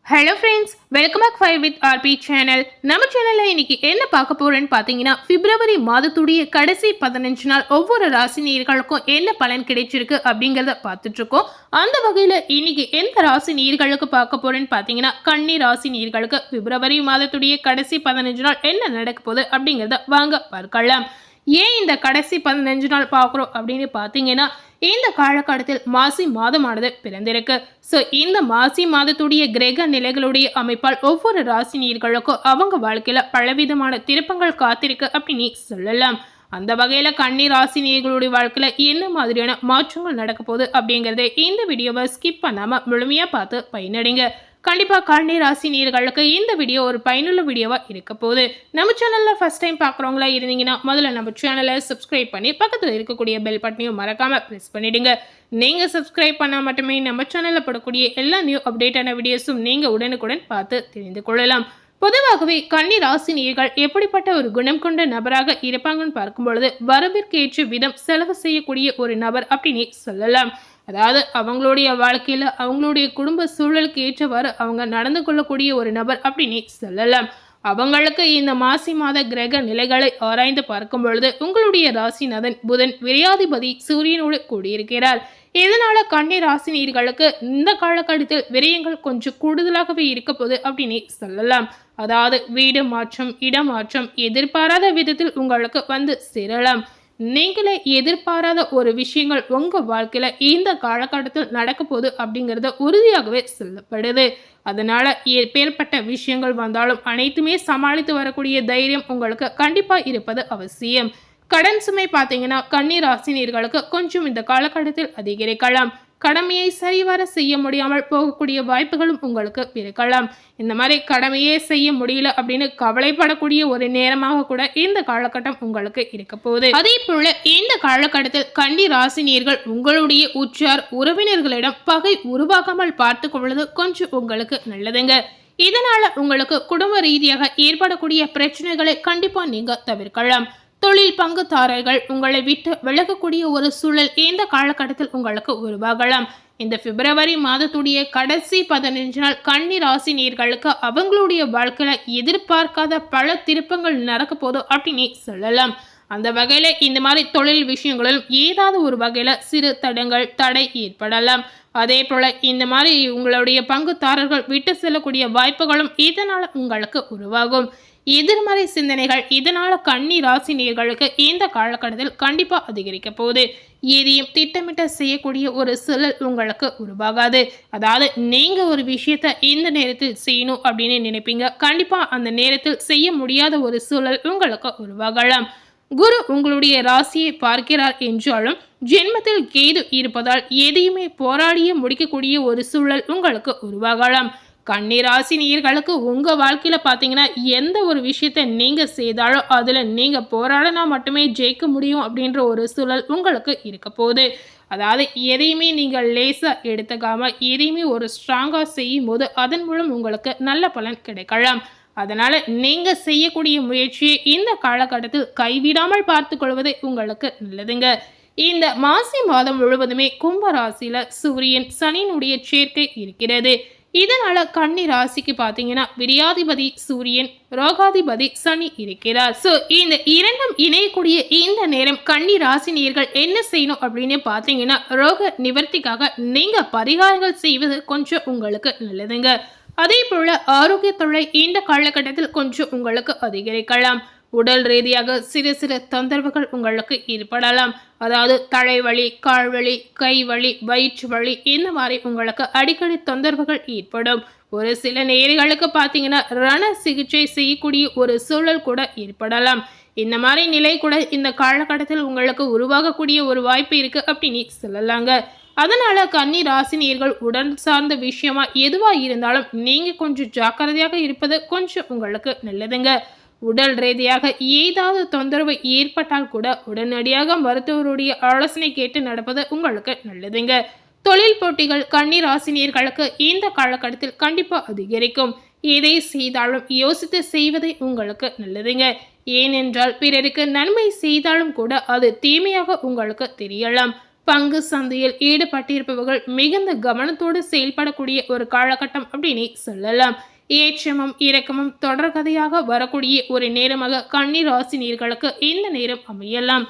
Hello friends, welcome back five with RP channel. நம்ம சேனலில் இன்னைக்கு என்ன பார்க்க போறேன்னு பார்த்தீங்கன்னா, பிப்ரவரி மாதத்துடைய கடைசி 15 நாள் ஒவ்வொரு ராசி நேயர்களுக்கும் என்ன பலன் கிடைச்சிருக்கு அப்படிங்கிறத பார்த்துட்டு இருக்கோம். அந்த வகையில் இன்னைக்கு எந்த ராசி நேயர்களுக்கு பார்க்க போறேன்னு பார்த்தீங்கன்னா, கன்னி ராசி நேயர்களுக்கு பிப்ரவரி மாதத்துடைய கடைசி 15 நாள் என்ன நடக்க போகுது அப்படிங்கிறத வாங்க பார்க்கலாம். ஏன் இந்த கடைசி 15 நாள் பார்க்குறோம் அப்படின்னு பார்த்தீங்கன்னா, இந்த காலகட்டத்தில் மாசி மாதமானது பிறந்திருக்கு. ஸோ இந்த மாசி மாதத்துடைய கிரக நிலைகளுடைய அமைப்பால் ஒவ்வொரு ராசினியர்களுக்கும் அவங்க வாழ்க்கையில பலவிதமான திருப்பங்கள் காத்திருக்கு அப்படின்னு சொல்லலாம். அந்த வகையில கன்னி ராசினியர்களுடைய வாழ்க்கையில என்ன மாதிரியான மாற்றங்கள் நடக்க போகுது அப்படிங்கறத இந்த வீடியோவை ஸ்கிப் பண்ணாம முழுமையா பார்த்து பயனடைங்க. கண்டிப்பா கன்னி ராசி நேயர்களுக்கு இந்த வீடியோ ஒரு பயனுள்ள வீடியோவா இருக்க போகுது. நம்ம சேனல்ல ஃபர்ஸ்ட் டைம் பார்க்குறவங்களா இருந்தீங்கன்னா முதல்ல நம்ம சேனலை சப்ஸ்கிரைப் பண்ணி பக்கத்தில் இருக்கக்கூடிய பெல் பட்டனையும் மறக்காம ப்ரெஸ் பண்ணிடுங்க. நீங்க சப்ஸ்கிரைப் பண்ணா மட்டுமே நம்ம சேனல்ல போடக்கூடிய எல்லா நியூ அப்டேட்டான வீடியோஸும் நீங்க உடனுக்குடன் பார்த்து தெரிந்து கொள்ளலாம். பொதுவாகவே கன்னி ராசி நேயர்கள் எப்படிப்பட்ட ஒரு குணம் கொண்ட நபராக இருப்பாங்கன்னு பார்க்கும் பொழுது, வரவிற்கேற்ற விதம் செலவு செய்யக்கூடிய ஒரு நபர் அப்படின்னு சொல்லலாம். அதாவது அவங்களுடைய வாழ்க்கையில அவங்களுடைய குடும்ப சூழலுக்கு ஏற்றவாறு அவங்க நடந்து கொள்ளக்கூடிய ஒரு நபர் அப்படின்னு சொல்லலாம். அவங்களுக்கு இந்த மாசி மாத கிரக நிலைகளை ஆராய்ந்து பார்க்கும் பொழுது, உங்களுடைய ராசிநாதன் புதன் விரையாதிபதி சூரியனோடு கூடியிருக்கிறார். இதனால கன்னி ராசினியர்களுக்கு இந்த காலகட்டத்தில் விரயங்கள் கொஞ்சம் கூடுதலாகவே இருக்க போகுது அப்படின்னு சொல்லலாம். அதாவது வீடு மாற்றம், இடமாற்றம் எதிர்பாராத விதத்தில் உங்களுக்கு வந்து சேரலாம். நீங்களே எதிர்பாராத ஒரு விஷயங்கள் உங்க வாழ்க்கையில இந்த காலகட்டத்தில் நடக்க போகுது அப்படிங்கறது உறுதியாகவே சொல்லப்படுது. அதனால எப்பேற்பட்ட விஷயங்கள் வந்தாலும் அனைத்துமே சமாளித்து வரக்கூடிய தைரியம் உங்களுக்கு கண்டிப்பா இருப்பது அவசியம். கடன் சுமை பார்த்தீங்கன்னா கன்னி ராசினியர்களுக்கு கொஞ்சம் இந்த காலகட்டத்தில் அதிகரிக்கலாம். கடமையை சரிவர செய்ய முடியாமல் போகக்கூடிய வாய்ப்புகளும் உங்களுக்கு இருக்கலாம். இந்த மாதிரி கடமையே செய்ய முடியல அப்படின்னு கவலைப்படக்கூடிய ஒரு நேரமாக கூட இந்த காலகட்டம் உங்களுக்கு இருக்க போகுது. அதே போல இந்த காலகட்டத்தில் கன்னி ராசினியர்கள் உங்களுடைய உற்றார் உறவினர்களிடம் பகை உருவாக்காமல் பார்த்து கொள்வது கொஞ்சம் உங்களுக்கு நல்லதுங்க. இதனால உங்களுக்கு குடும்ப ரீதியாக ஏற்படக்கூடிய பிரச்சனைகளை கண்டிப்பா நீங்க தவிர்க்கலாம். தொழில் பங்குதாரர்கள் உங்களை விட்டு விலகக்கூடிய ஒரு சூழல் இந்த காலகட்டத்தில் உங்களுக்கு உருவாகலாம். இந்த பிப்ரவரி மாதத்துடைய கடைசி 15 நாள் கன்னி ராசி நேயர்களுக்கு அவங்களுடைய வாழ்க்கையில எதிர்பார்க்காத பல திருப்பங்கள் நடக்க போதும் அப்படின்னு சொல்லலாம். அந்த வகையில இந்த மாதிரி தொழில் விஷயங்களில் ஏதாவது ஒரு வகையில சிறு தடங்கள் தடை ஏற்படலாம். அதே போல இந்த மாதிரி உங்களுடைய பங்குதாரர்கள் விட்டு செல்லக்கூடிய வாய்ப்புகளும் இதனால உங்களுக்கு உருவாகும். எதிர்மறை சிந்தனைகள் இதனால கன்னி ராசி நேயர்களுக்கு இந்த காலகட்டத்தில் கண்டிப்பா அதிகரிக்க போகுது. எதையும் திட்டமிட்ட செய்யக்கூடிய ஒரு சூழல் உங்களுக்கு உருவாகாது. அதாவது நீங்க ஒரு விஷயத்த இந்த நேரத்தில் செய்யணும் அப்படின்னு நினைப்பீங்க. கண்டிப்பா அந்த நேரத்தில் செய்ய முடியாத ஒரு சூழல் உங்களுக்கு உருவாகலாம். குரு உங்களுடைய ராசியை பார்க்கிறார் என்றாலும் ஜென்மத்தில் கேது இருப்பதால் எதையுமே போராடிய முடிக்கக்கூடிய ஒரு சூழல் உங்களுக்கு உருவாகலாம். கன்னி ராசி நேயர்களுக்கு உங்க வாழ்க்கையில பாத்தீங்கன்னா எந்த ஒரு விஷயத்த நீங்க செய்தாலும் அதுல நீங்க போராடினா மட்டுமே ஜெயிக்க முடியும் அப்படின்ற ஒரு சூழல் உங்களுக்கு இருக்க போகுது. அதாவது எதையுமே நீங்க லேசா எடுத்துக்காம எதையுமே ஒரு ஸ்ட்ராங்கா செய்யும் போது அதன் மூலம் உங்களுக்கு நல்ல பலன் கிடைக்கலாம். அதனால நீங்க செய்யக்கூடிய முயற்சியை இந்த காலகட்டத்தில் கைவிடாமல் பார்த்து கொள்வது உங்களுக்கு நல்லதுங்க. இந்த மாசி மாதம் முழுவதுமே கும்ப ராசியில சூரியன் சனியினுடைய சேர்க்கை இருக்கிறது. இதனால கன்னி ராசிக்கு பாத்தீங்கன்னா விரையாதிபதி சூரியன், ரோகாதிபதி சனி இருக்கிறார். சோ இந்த இரண்டும் இணையக்கூடிய இந்த நேரம் கன்னி ராசினியர்கள் என்ன செய்யணும் அப்படின்னு பாத்தீங்கன்னா, ரோக நிவர்த்திக்காக நீங்க பரிகாரங்கள் செய்வது கொஞ்சம் உங்களுக்கு நல்லதுங்க. அதே போல ஆரோக்கிய தொல்லை இந்த காலகட்டத்தில் கொஞ்சம் உங்களுக்கு அதிகரிக்கலாம். உடல் ரீதியாக சிறு சிறு தொந்தரவுகள் உங்களுக்கு ஏற்படலாம். அதாவது தலைவலி, கால்வலி, கைவலி, வயிற்று வலி இந்த மாதிரி உங்களுக்கு அடிக்கடி தொந்தரவுகள் ஏற்படும். ஒரு சில நேயர்களுக்கு பார்த்தீங்கன்னா ரண சிகிச்சை செய்யக்கூடிய ஒரு சூழல் கூட ஏற்படலாம். இந்த மாதிரி நிலை கூட இந்த காலகட்டத்தில் உங்களுக்கு உருவாகக்கூடிய ஒரு வாய்ப்பு இருக்கு அப்படின்னு சொல்லலாங்க. அதனால கன்னி ராசினியர்கள் உடல் சார்ந்த விஷயமா எதுவா இருந்தாலும் நீங்க கொஞ்சம் ஜாக்கிரதையாக இருப்பது கொஞ்சம் உங்களுக்கு நல்லதுங்க. உடல் ரீதியாக ஏதாவது தொந்தரவு ஏற்பட்டால் கூட உடனடியாக மருத்துவருடைய ஆலோசனை கேட்டு நடப்பது உங்களுக்கு நல்லதுங்க. தொழில் போட்டிகள் கன்னி ராசினியர்களுக்கு இந்த காலகட்டத்தில் கண்டிப்பா அதிகரிக்கும். எதை செய்தாலும் யோசித்து செய்வதை உங்களுக்கு நல்லதுங்க. ஏனென்றால் பிறருக்கு நன்மை செய்தாலும் கூட அது தீமையாக உங்களுக்கு தெரியலாம். பங்கு சந்தையில் ஈடுபட்டிருப்பவர்கள் மிகுந்த கவனத்தோடு செயல்படக்கூடிய ஒரு காலகட்டம் அப்படின்னு சொல்லலாம். ஏற்றமும் இறக்கமும் தொடர்கதையாக வரக்கூடிய ஒரு நேரமாக கன்னி ராசி நேயர்களுக்கு இந்த நேரம் அமையலாம்.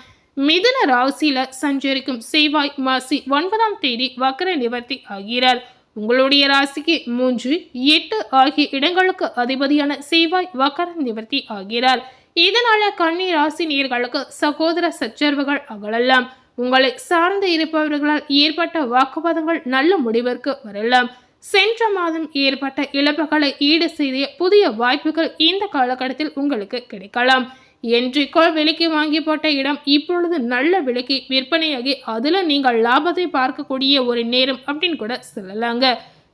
மிதுன ராசியில சஞ்சரிக்கும் செவ்வாய் மாசி 9ஆம் தேதி வக்ர நிவர்த்தி ஆகிறார். உங்களுடைய ராசிக்கு 3, 8 ஆகிய இடங்களுக்கு அதிபதியான செவ்வாய் வக்ர நிவர்த்தி ஆகிறார். இதனால கன்னி ராசி நேயர்களுக்கு சகோதர சச்சரவுகள் அகலலாம். உங்களை சார்ந்து இருப்பவர்களால் ஏற்பட்ட வாக்குவாதங்கள் நல்ல முடிவிற்கு வரலாம். சென்ற மாதம் ஏற்பட்ட இழப்புகளை ஈடு செய்த புதிய வாய்ப்புகள் இந்த காலகட்டத்தில் உங்களுக்கு கிடைக்கலாம். என்றைக்கோள் விலைக்கு வாங்கி போட்ட இடம் இப்பொழுது நல்ல விலைக்கு விற்பனையாகி அதுல நீங்கள் லாபத்தை பார்க்கக்கூடிய ஒரு நேரம் அப்படின்னு கூட சொல்லலாங்க.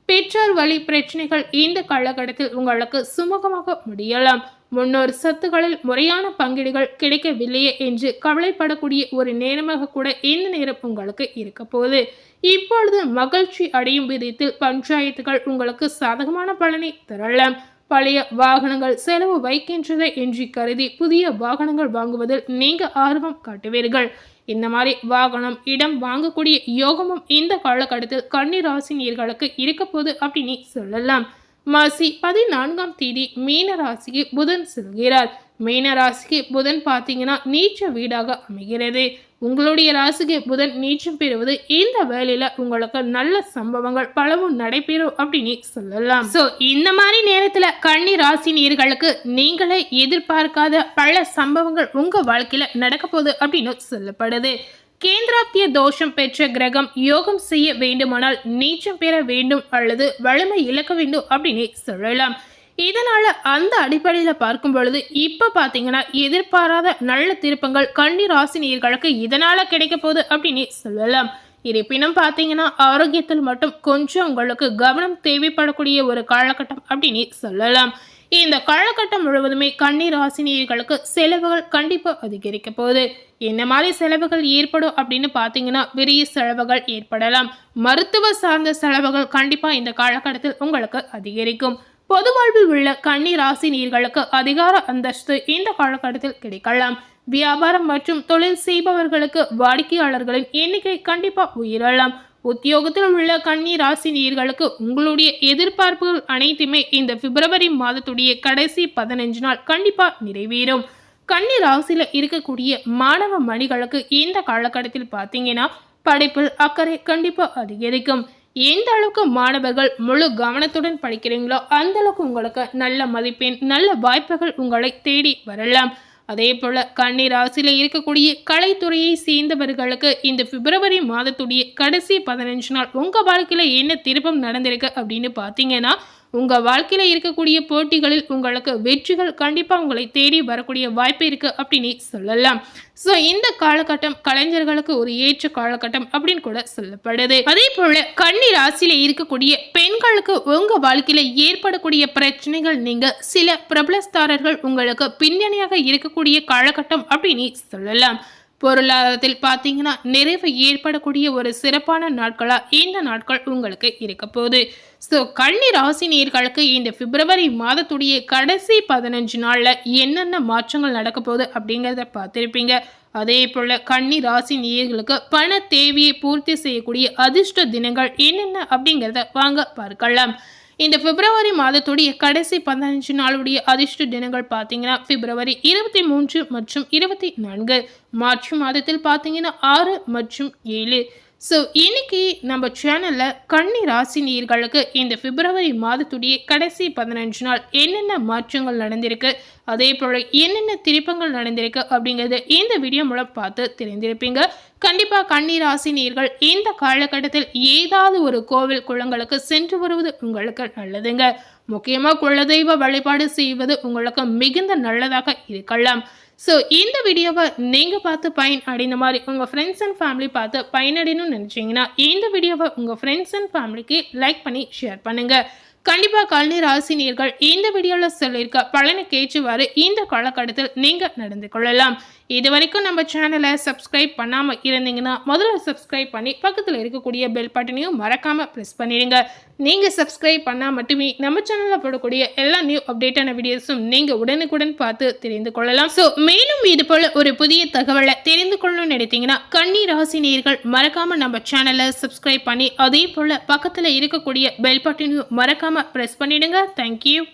பெற்றோர் வழி பிரச்சனைகள் இந்த காலகட்டத்தில் உங்களுக்கு சுமூகமாக முடியலாம். முன்னோர் சொத்துக்களில் முறையான பங்கீடுகள் கிடைக்கவில்லையே என்று கவலைப்படக்கூடிய ஒரு நேரமாக கூட இந்த நேரம் உங்களுக்கு இருக்க போகுது. இப்பொழுது மகிழ்ச்சி அடையும் விதத்தில் பஞ்சாயத்துகள் உங்களுக்கு சாதகமான பலனை தரலாம். பழைய வாகனங்கள் செலவு வைக்கின்றதை என்று கருதி புதிய வாகனங்கள் வாங்குவதில் நீங்க ஆர்வம் காட்டுவீர்கள். இந்த மாதிரி வாகனம் இடம் வாங்கக்கூடிய யோகமும் இந்த காலகட்டத்தில் கன்னி ராசி நேயர்களுக்கு இருக்க போகுது அப்படின்னு சொல்லலாம். மாசி 14ஆம் தேதி மீன ராசிக்கு புதன் செல்கிறார். மீன ராசிக்கு புதன் பார்த்தீங்கன்னா நீச்ச வீடாக அமைகிறது. உங்களுடைய ராசிக்கு புதன் நீச்சம் பெறுவது இந்த வேலையில உங்களுக்கு நல்ல சம்பவங்கள் பலவும் நடைபெறும் அப்படின்னு சொல்லலாம். சோ இந்த மாதிரி நேரத்துல கன்னி ராசி நேயர்களுக்கு நீங்களே எதிர்பார்க்காத பல சம்பவங்கள் உங்க வாழ்க்கையில நடக்க போகுது அப்படின்னு சொல்லப்படுது. கேந்திராப்திய தோஷம் பெற்ற கிரகம் யோகம் செய்ய வேண்டுமானால் நீச்சம் பெற வேண்டும் அல்லது வலிமை இழக்க வேண்டும் அப்படின்னு சொல்லலாம். இதனால அந்த அடிப்படையில பார்க்கும் பொழுது இப்ப பாத்தீங்கன்னா எதிர்பாராத நல்ல திருப்பங்கள் கன்னி ராசி நேயர்களுக்கு இதனால கிடைக்க போகுது அப்படின்னு சொல்லலாம். இருப்பினும் பாத்தீங்கன்னா ஆரோக்கியத்தில் மட்டும் கொஞ்சம் உங்களுக்கு கவனம் தேவைப்படக்கூடிய ஒரு காலகட்டம் அப்படின்னு சொல்லலாம். இந்த காலகட்டம் முழுவதுமே கன்னி ராசி நேயர்களுக்கு செலவுகள் கண்டிப்பா அதிகரிக்க போகுது. என்ன மாதிரி செலவுகள் ஏற்படும் அப்படின்னு பார்த்தீங்கன்னா பெரிய செலவுகள் ஏற்படலாம். மருத்துவ சார்ந்த செலவுகள் கண்டிப்பா இந்த காலகட்டத்தில் உங்களுக்கு அதிகரிக்கும். பொது வாழ்வில் உள்ள கன்னி ராசி நேயர்களுக்கு அதிகார அந்தஸ்து இந்த காலகட்டத்தில் கிடைக்கலாம். வியாபாரம் மற்றும் தொழில் செய்பவர்களுக்கு வாடிக்கையாளர்களின் எண்ணிக்கை கண்டிப்பா உயரலாம். உத்தியோகத்தில் உள்ள கன்னி ராசி நேயர்களுக்கு உங்களுடைய எதிர்பார்ப்புகள் அனைத்துமே இந்த பிப்ரவரி மாதத்துடைய கடைசி 15 நாள் கண்டிப்பா நிறைவேறும். கன்னி ராசியில இருக்கக்கூடிய மாணவ மணிகளுக்கு இந்த காலகட்டத்தில் பார்த்தீங்கன்னா படிப்பில் அக்கறை கண்டிப்பா அதிகரிக்கும். எந்த அளவுக்கு மாணவர்கள் முழு கவனத்துடன் படிக்கிறீங்களோ அந்த அளவுக்கு உங்களுக்கு நல்ல மதிப்பெண் நல்ல வாய்ப்புகள் உங்களை தேடி வரலாம். அதே போல கன்னி ராசியில இருக்கக்கூடிய கலைத்துறையை சேர்ந்தவர்களுக்கு இந்த பிப்ரவரி மாதத்துடைய கடைசி 15 நாள் உங்க வாழ்க்கையில என்ன திருப்பம் நடந்திருக்கு அப்படின்னு பார்த்தீங்கன்னா உங்க வாழ்க்கையில இருக்கக்கூடிய போட்டிகளில் உங்களுக்கு வெற்றிகள் கண்டிப்பா உங்களை தேடி வரக்கூடிய வாய்ப்பு இருக்கு அப்படின்னு சொல்லலாம். ஸோ இந்த காலகட்டம் கலைஞர்களுக்கு ஒரு ஏற்ற காலகட்டம் அப்படின்னு கூட சொல்லப்படுது. அதே போல கன்னி ராசியில இருக்கக்கூடிய பெண்களுக்கு உங்க வாழ்க்கையில ஏற்படக்கூடிய பிரச்சனைகள் நீங்க சில பிரபலஸ்தாரர்கள் உங்களுக்கு பின்னணியாக இருக்கக்கூடிய காலகட்டம் அப்படின்னு சொல்லலாம். பொருளாதாரத்தில் பார்த்தீங்கன்னா நிறைவு ஏற்படக்கூடிய ஒரு சிறப்பான நாட்களா இந்த நாட்கள் உங்களுக்கு இருக்க போகுது. ஸோ கன்னி ராசி நேயர்களுக்கு இந்த பிப்ரவரி மாதத்துடைய கடைசி 15 நாளில் என்னென்ன மாற்றங்கள் நடக்க போகுது அப்படிங்கிறத பார்த்துருப்பீங்க. அதே போல் கன்னி ராசி நேயர்களுக்கு பண தேவையை பூர்த்தி செய்யக்கூடிய அதிர்ஷ்ட தினங்கள் என்னென்ன அப்படிங்கிறத வாங்க பார்க்கலாம். இந்த பிப்ரவரி மாதத்துடைய கடைசி 15 நாளுடைய அதிர்ஷ்ட தினங்கள் பார்த்தீங்கன்னா பிப்ரவரி 23 மற்றும் 24. மார்ச் மாதத்தில் பார்த்தீங்கன்னா 6 மற்றும் 7. ஸோ இன்னைக்கு நம்ம சேனலில் கன்னி ராசி நேயர்களுக்கு இந்த பிப்ரவரி மாதத்துடைய கடைசி 15 நாள் என்னென்ன மாற்றங்கள் நடந்திருக்கு அதே போல் என்னென்ன திருப்பங்கள் நடந்திருக்கு அப்படிங்கிறது இந்த வீடியோ மூலம் பார்த்து தெரிந்திருப்பீங்க. கண்டிப்பாக கன்னி ராசி நேயர்கள் இந்த காலகட்டத்தில் ஏதாவது ஒரு கோவில் குளங்களுக்கு சென்று வருவது உங்களுக்கு நல்லதுங்க. முக்கியமாக குலதெய்வ வழிபாடு செய்வது உங்களுக்கு மிகுந்த நல்லதாக இருக்கலாம். ஸோ இந்த வீடியோவை நீங்கள் பார்த்து பயன் அடைந்த மாதிரி உங்கள் ஃப்ரெண்ட்ஸ் அண்ட் ஃபேமிலி பார்த்து பயனடையணும்னு நினச்சிங்கன்னா இந்த வீடியோவை உங்கள் ஃப்ரெண்ட்ஸ் அண்ட் ஃபேமிலிக்கு லைக் பண்ணி ஷேர் பண்ணுங்கள். கண்டிப்பாக கன்னி ராசி நேயர்கள் இந்த வீடியோவில் சொல்லியிருக்க பலனை கேட்டுவாறு இந்த காலகட்டத்தில் நீங்கள் நடந்து கொள்ளலாம். இது வரைக்கும் நம்ம சேனலை சப்ஸ்கிரைப் பண்ணாமல் இருந்தீங்கன்னா முதல்ல சப்ஸ்கிரைப் பண்ணி பக்கத்தில் இருக்கக்கூடிய பெல் பட்டனையும் மறக்காமல் ப்ரெஸ் பண்ணிடுங்க. நீங்கள் சப்ஸ்கிரைப் பண்ணால் மட்டுமே நம்ம சேனலில் போடக்கூடிய எல்லா நியூ அப்டேட்டான வீடியோஸும் நீங்கள் உடனுக்குடன் பார்த்து தெரிந்து கொள்ளலாம். ஸோ மேலும் இது போல் ஒரு புதிய தகவலை தெரிந்து கொள்ளணும்னு நினைத்தீங்கன்னா கன்னி ராசி நேயர்கள் மறக்காமல் நம்ம சேனலை சப்ஸ்கிரைப் பண்ணி அதே போல் பக்கத்தில் இருக்கக்கூடிய பெல் பட்டனையும் மறக்காமல் ப்ரெஸ் பண்ணிடுங்க. தேங்க்யூ.